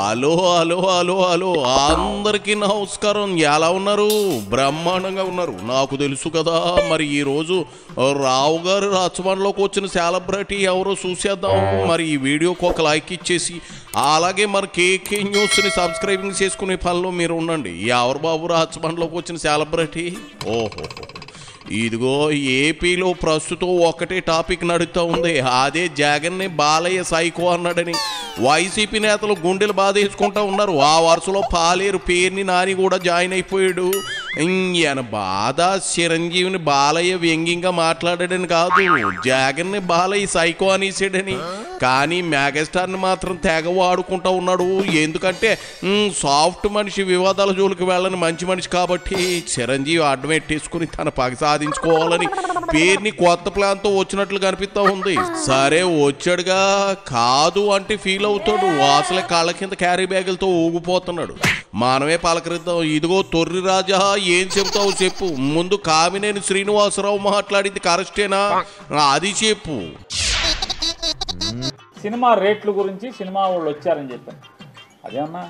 Hello hello hello hello అందరికీ నమస్కారం. ఎలా ఉన్నారు? బ్రహ్మాండంగా ఉన్నారు, నాకు తెలుసు కదా. మరి ఈరోజు రావు గారు రాచమండ్లోకి వచ్చిన సెలబ్రిటీ ఎవరో చూసేద్దాం. మరి ఈ వీడియోకి ఒక లైక్ ఇచ్చేసి అలాగే మరి కేకే న్యూస్ని సబ్స్క్రైబింగ్ చేసుకునే పనిలో మీరు ఉండండి. ఎవరు బాబు రాచమండ్లోకి వచ్చిన సెలబ్రిటీ? ఓహో, ఇదిగో ఏపీలో ప్రస్తుతం ఒకటే టాపిక్ నడుస్తూ ఉంది. అదే జగన్ని బాలయ్య సైకో అన్నాడని వైసీపీ నేతలు గుండెలు బాధేసుకుంటూ ఉన్నారు. ఆ వరుసలో పాలేరు పేరుని నాని కూడా జాయిన్ అయిపోయాడు. ఈయన బాధ చిరంజీవిని బాలయ్య వ్యంగ్యంగా మాట్లాడాడని కాదు, జగన్ని బాలయ్య సైకో అనేసాడని. కానీ మెగాస్టార్ని మాత్రం తెగ వాడుకుంటూ ఉన్నాడు. ఎందుకంటే సాఫ్ట్ మనిషి వివాదాల జోలికి వెళ్ళని మంచి మనిషి కాబట్టి చిరంజీవి అడ్డం పెట్టేసుకుని తన పగ సాధించుకోవాలని పేరుని కొత్త ప్లాన్తో వచ్చినట్లు కనిపిస్తూ ఉంది. సరే వచ్చాడుగా, కాదు అంటే ఫీల్ అవుతాడు. అసలే కాళ్ళ కింద క్యారీ బ్యాగులతో ఊగిపోతున్నాడు. మనమే పలకరిద్దాం. ఇదిగో తొర్రి రాజా, ఏం చెప్తావు చెప్పు. ముందు కామినేని శ్రీనివాసరావు మాట్లాడింది కరెక్టేనా? అది చెప్పు. సినిమా రేట్ల గురించి సినిమా వాళ్ళు వచ్చారని చెప్పాను. అదేమన్నా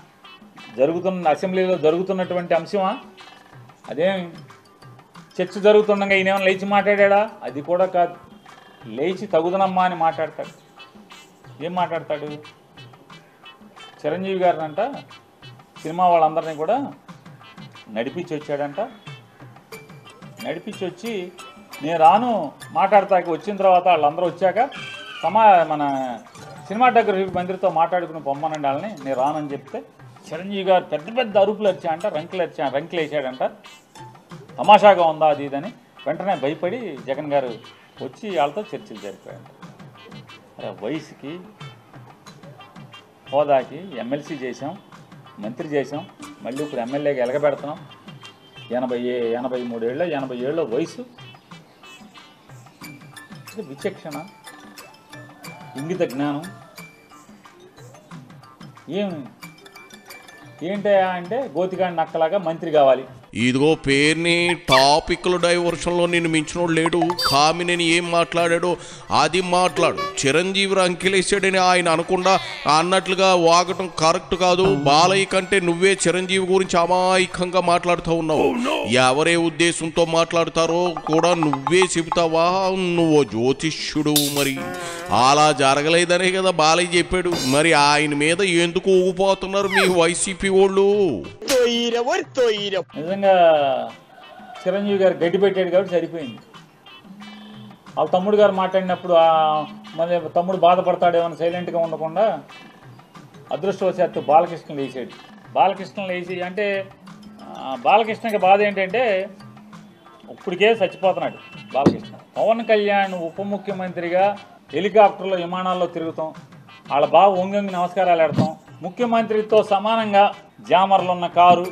జరుగుతున్న అసెంబ్లీలో జరుగుతున్నటువంటి అంశమా? అదేం చర్చ జరుగుతుండగా ఈయనేమన్నా లేచి మాట్లాడా? అది కూడా కాదు. లేచి తగుదనమ్మా అని మాట్లాడతాడు. ఏం మాట్లాడతాడు? చిరంజీవి గారినంట సినిమా వాళ్ళందరినీ కూడా నడిపించి వచ్చాడంట. నడిపించి వచ్చి నేను రాను మాట్లాడతాకి వచ్చిన తర్వాత వాళ్ళందరూ వచ్చాక మన సినిమాటోగ్రఫీ మంత్రితో మాట్లాడుకుని పొమ్మనండి వాళ్ళని, నేను రానని చెప్తే చిరంజీవి గారు పెద్ద పెద్ద అరుపులు వచ్చాయంట, రంకులు వేసాడంట. తమాషాగా ఉందా అది ఇదని వెంటనే భయపడి జగన్ గారు వచ్చి వాళ్ళతో చర్చలు జరిపాయంట. అరే వయసుకి హోదాకి ఎమ్మెల్సీ చేసాం, మంత్రి చేసాం, మళ్ళీ ఇప్పుడు ఎమ్మెల్యేగా ఎలగబెడుతున్నాం. 80 ఏళ్ళ వయసు. విచక్షణ, ఇంగిత జ్ఞానం ఏంటయా అంటే గోతిగాడి నక్కలాగా మంత్రి కావాలి. ఇదిగో పేరుని టాపిక్ల డైవర్షన్లో నిన్ను మించినోడు లేడు. కామినేని ఏం మాట్లాడాడో అది మాట్లాడు. చిరంజీవి అంకిలేసాడని ఆయన అనకుండా అన్నట్లుగా వాగటం కరెక్ట్ కాదు. బాలయ్య కంటే నువ్వే చిరంజీవి గురించి అమాయకంగా మాట్లాడుతూ ఉన్నావు. ఎవరే ఉద్దేశంతో మాట్లాడతారో కూడా నువ్వే చెబుతావా? నువ్వు జ్యోతిష్యుడు. మరి అలా జరగలేదనే కదా బాలయ్య చెప్పాడు. మరి ఆయన మీద ఎందుకు ఊగిపోతున్నారు మీ వైసీపీ వాళ్ళు? నిజంగా చిరంజీవి గారు గడ్డి పెట్టాడు కాబట్టి సరిపోయింది. వాళ్ళ తమ్ముడు గారు మాట్లాడినప్పుడు మళ్ళీ తమ్ముడు బాధపడతాడేమో సైలెంట్గా ఉండకుండా అదృష్టవశాత్తు బాలకృష్ణ వేసాడు. బాలకృష్ణ వేసి అంటే బాలకృష్ణకి బాధ ఏంటంటే ఇప్పటికే చచ్చిపోతున్నాడు బాలకృష్ణ. పవన్ కళ్యాణ్ ఉప ముఖ్యమంత్రిగా హెలికాప్టర్లో విమానాల్లో తిరుగుతాం, వాళ్ళ బాగా వంగి నమస్కారాలు పెడతాం. ముఖ్యమంత్రితో సమానంగా జామర్లు ఉన్న కారు,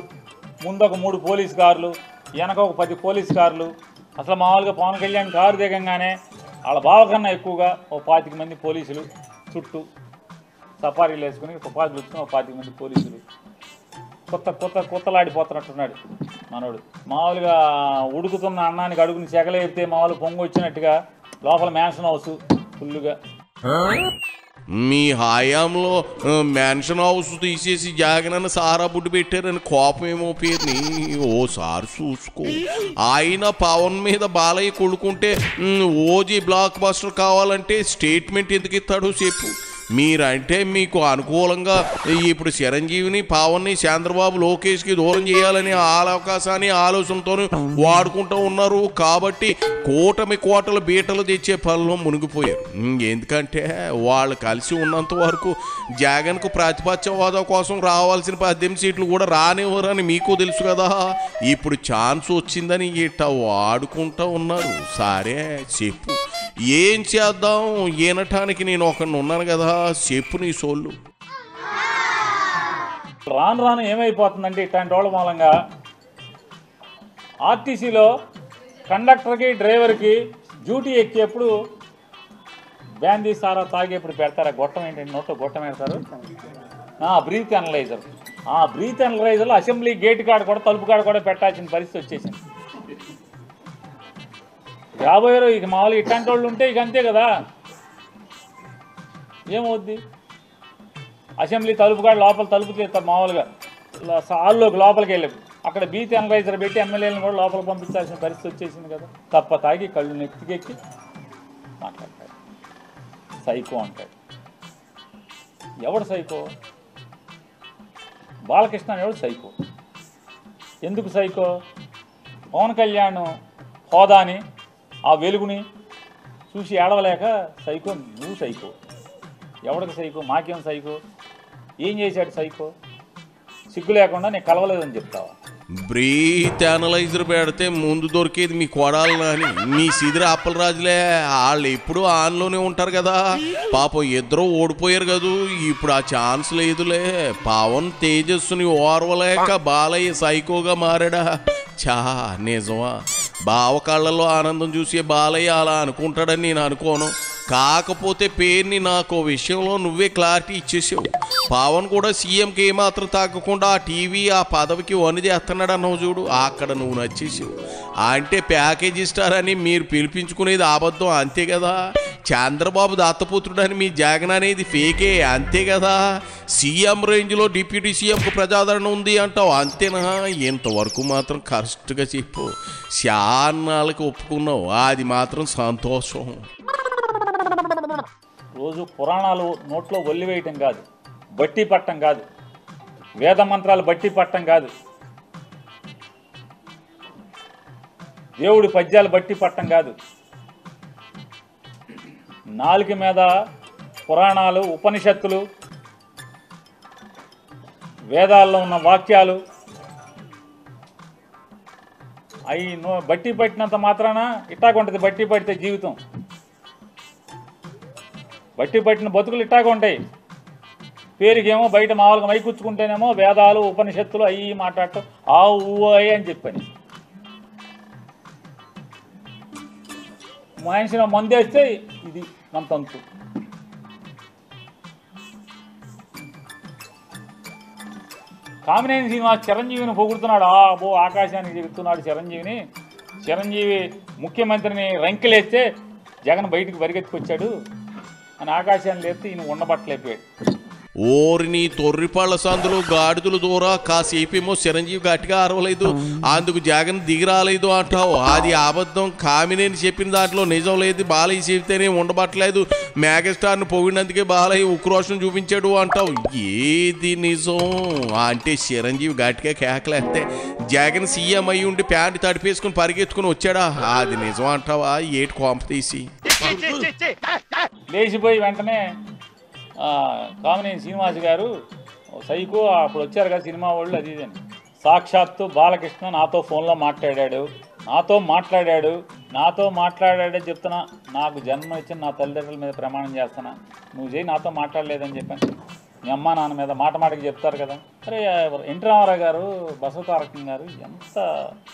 ముందు ఒక 3 పోలీస్ కార్లు, వెనక ఒక 10 పోలీస్ కార్లు. అసలు మామూలుగా పవన్ కళ్యాణ్ కారు దిగంగానే వాళ్ళ బావ కన్నా ఎక్కువగా ఓ 25 మంది పోలీసులు చుట్టూ సఫారీలు వేసుకుని తుపాకులు వచ్చుకుని ఓ 25 మంది పోలీసులు. కొత్తలాడిపోతున్నట్టున్నాడు మనోడు. మామూలుగా ఉడుకుతున్న అన్నానికి అడుగుని సెగలేరితే మామూలు పొంగు వచ్చినట్టుగా లోపల మ్యాన్షన్ హౌస్ ఫుల్లుగా. మీ హయాంలో మ్యాన్షన్ హౌస్ తీసేసి జగనన్న సారా బుడ్డు పెట్టారని కోపం ఏమో పేరుని ఓసారి చూసుకో. ఆయన పవన్ మీద బాలయ్య కొడుకుంటే ఓజీ బ్లాక్ బస్టర్ కావాలంటే స్టేట్మెంట్ ఎందుకు ఇస్తాడో చెప్పు. మీరంటే మీకు అనుకూలంగా ఇప్పుడు చిరంజీవిని, పవన్ని, చంద్రబాబు, లోకేష్కి దూరం చేయాలని అవకాశాన్ని ఆలోచనతో వాడుకుంటూ ఉన్నారు. కాబట్టి కూటమి కోటలు బీటలు తెచ్చే పనిలో మునిగిపోయారు. ఎందుకంటే వాళ్ళు కలిసి ఉన్నంత వరకు జగన్కు ప్రతిపక్ష హోదా కోసం రావాల్సిన 18 సీట్లు కూడా రానివ్వరని మీకు తెలుసు కదా. ఇప్పుడు ఛాన్స్ వచ్చిందని ఇట్ట వాడుకుంటూ ఉన్నారు. సరే చెప్పు, ఏం చేద్దాం? వినటానికి నేను ఒకరిని ఉన్నాను కదా, చెప్పు నీ సోళ్ళు. రాను ఏమైపోతుందంటే ఇట్లాంటి వాళ్ళ మూలంగా ఆర్టీసీలో కండక్టర్కి డ్రైవర్కి డ్యూటీ ఎక్కేప్పుడు బ్యాందీ సారా తాగేప్పుడు పెడతారా గొట్టం ఏంటంటే నోట్లో గొట్టం పెడతారు, బ్రీత్ అనలైజర్. ఆ బ్రీత్ అనలైజర్లో అసెంబ్లీ గేట్ కాడ కూడా తలుపు కాడ కూడా పెట్టాల్సిన పరిస్థితి వచ్చేసింది. రాబోయే ఇక మామూలుగా ఇట్లాంటి వాళ్ళు ఉంటే ఇక అంతే కదా, ఏమవుద్ది? అసెంబ్లీ తలుపు కాడ లోపల తలుపు తీస్తారు మామూలుగా హాల్లోకి లోపలికి వెళ్ళి అక్కడ బ్రీత్ అనలైజర్ పెట్టి ఎమ్మెల్యేలను కూడా లోపలికి పంపించాల్సిన పరిస్థితి వచ్చేసింది కదా. తప్ప తాగి కళ్ళు నెత్తికెక్కి మాట్లాడతాడు, సైకో అంటాడు. ఎవడు సైకో? బాలకృష్ణ ఎవడు సైకో? ఎందుకు సైకో? పవన్ కళ్యాణ్ హోదాని ఆ వెలుగుని చూసి ఏడవలేక సైకో. నువ్వు సైకో. ఎవడికి సైకో? మాకేం సైకో? ఏం చేశాడు సైకో? సిగ్గు లేకుండా నేను కలవలేదని చెప్తావా? బ్రీత్ అనలైజర్ పెడితే ముందు దొరికేది మీ కొడాలని అని మీ సిదిరి అప్పలరాజులే. వాళ్ళు ఎప్పుడు ఆన్లోనే ఉంటారు కదా. పాపం ఇద్దరు ఓడిపోయారు కదూ, ఇప్పుడు ఆ ఛాన్స్ లేదులే. పవన్ తేజస్సుని ఓర్వలేక బాలయ్య సైకోగా మారాడా? చా నిజమా? బావ కళ్ళల్లో ఆనందం చూసే బాలయ్య అలా అనుకుంటాడని నేను అనుకోను. కాకపోతే పేరుని నాకు విషయంలో నువ్వే క్లారిటీ ఇచ్చేసావు. పవన్ కూడా సీఎంకి ఏమాత్రం తగ్గకుండా ఆ టీవీ ఆ పదవికి వని చేస్తున్నాడు అన్నావు చూడు, అక్కడ నువ్వు నచ్చేసావు. అంటే ప్యాకేజీ స్టార్ అని మీరు పిలిపించుకునేది అబద్ధం అంతే కదా. చంద్రబాబు దత్తపుత్రుడని మీ జగన్ అనేది ఫేకే అంతే కదా. సీఎం రేంజ్లో డిప్యూటీ సీఎంకు ప్రజాదరణ ఉంది అంటావు అంతేనా? ఇంతవరకు మాత్రం కరెక్ట్గా చెప్పు. శాన్నాళ్ళకి ఒప్పుకున్నావు, అది మాత్రం సంతోషం. రోజు పురాణాలు నోట్లో ఒల్లివేయటం కాదు, బట్టి పట్టం కాదు, వేద మంత్రాలు బట్టి పట్టం కాదు, దేవుడి పద్యాలు బట్టి పట్టం కాదు. నాలుక మీద పురాణాలు, ఉపనిషత్తులు, వేదాల్లో ఉన్న వాక్యాలు అవి బట్టి పట్టినంత మాత్రాన ఇట్టాగుంటుంది. బట్టి పడితే జీవితం, బట్టి పట్టిన బతుకులు ఇట్టాగా ఉంటాయి. పేరుకేమో బయట మామూలుగా మైకూర్చుకుంటేనేమో వేదాలు ఉపనిషత్తులు అవి మాట్లాడటం ఆ ఊ అని చెప్పని మనిషిని మందేస్తే ఇది మన తంతు. కామినేని శ్రీనివాస్ చిరంజీవిని పొగుడుతున్నాడు. ఆకాశానికి చెబుతున్నాడు చిరంజీవిని. చిరంజీవి ముఖ్యమంత్రిని రంకెలేస్తే జగన్ బయటికి పరిగెత్తుకొచ్చాడు అని ఆకాశాన్ని లేస్తే ఈయన ఉండబట్టలేకపోయాడు. ఓరిని తొర్రిపళ్ళ సందులో గాడిదలు దూరా కాసేపేమో చిరంజీవి గట్టిగా అరవలేదు, అందుకు జగన్ దిగి రాలేదు అంటావు. అది అబద్ధం. కామినేని చెప్పిన దాంట్లో నిజం లేదు. బాలయ్య చెబితేనే ఉండబట్టలేదు. మెగాస్టార్ను పొగిడినందుకే బాలయ్య ఉక్రోషం చూపించాడు అంటావు. ఏది నిజం? అంటే చిరంజీవి గట్టిగా కేకలేస్తే జగన్ సీఎం అయ్యి ఉండి ప్యాంటు తడిపేసుకుని పరిగెత్తుకుని వచ్చాడా? అది నిజం అంటావా? ఏటి కొంప తీసి లేచిపోయి వెంటనే కామినేని శ్రీనివాస్ గారు సైకో అప్పుడు వచ్చారు కదా సినిమా వాళ్ళు అది ఇదని. సాక్షాత్తు బాలకృష్ణ నాతో ఫోన్లో మాట్లాడాడు చెప్తున్నా. నాకు జన్మ ఇచ్చిన నా తల్లిదండ్రుల మీద ప్రమాణం చేస్తున్నా, నువ్వు చేయి నాతో మాట్లాడలేదని చెప్పాను. మీ అమ్మ నాన్న మీద మాటకి చెప్తారు కదా. అరే ఎన్టీ రామారావు గారు, బసవతారకం గారు ఎంత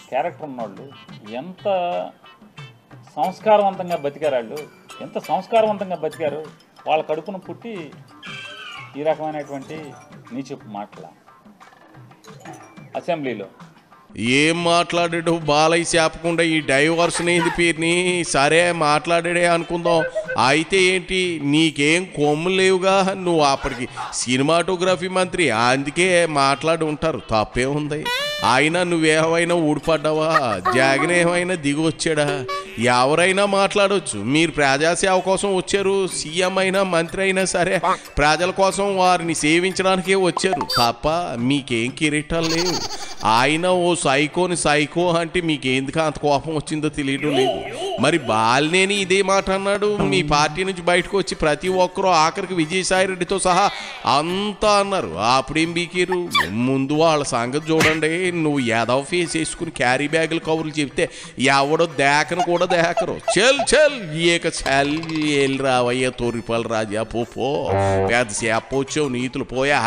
క్యారెక్టర్ ఉన్నవాళ్ళు, ఎంత సంస్కారవంతంగా బతికారు వాళ్ళు, ఎంత సంస్కారవంతంగా బతికారు. వాళ్ళ కడుపున పుట్టి ఈ రకమైనటువంటి నీచపు మాటల అసెంబ్లీలో ఏం మాట్లాడాడు బాలయ్య చెప్పకుండా ఈ డైవర్స్ అనేది పేరుని? సరే మాట్లాడాడే అనుకుందాం. అయితే ఏంటి, నీకేం కొమ్ము లేవుగా, నువ్వు అప్పటికి సినిమాటోగ్రఫీ మంత్రి, అందుకే మాట్లాడి ఉంటారు, తప్పే ఉంది. అయినా నువ్వేమైనా ఊడిపడ్డావా? జగన్ ఏమైనా దిగి వచ్చాడా? ఎవరైనా మాట్లాడవచ్చు. మీరు ప్రజాసేవ కోసం వచ్చారు. సీఎం అయినా మంత్రి అయినా సరే ప్రజల కోసం వారిని సేవించడానికే వచ్చారు తప్ప మీకేం కిరీటాలు లేవు. ఆయన ఓ సైకో అంటే మీకెందుకు అంత కోపం వచ్చిందో తెలియడం లేదు. మరి బాలినేని ఇదే మాట అన్నాడు. మీ పార్టీ నుంచి బయటకు వచ్చి ప్రతి ఒక్కరూ ఆఖరికి విజయసాయిరెడ్డితో సహా అంతా అన్నారు. అప్పుడేం బీకిరు? ముందు వాళ్ళ సంగతి చూడండి. నువ్వు యాదవ్ ఫేస్ వేసుకుని క్యారీ బ్యాగులు కవర్లు చెప్తే ఎవడో దేకను కూడా దేకరు. చల్ ఏక చల్ రావయ్యా తోరిపాల రాజా పో పెద్ద సేప వచ్చావు, నీతులు పోయా.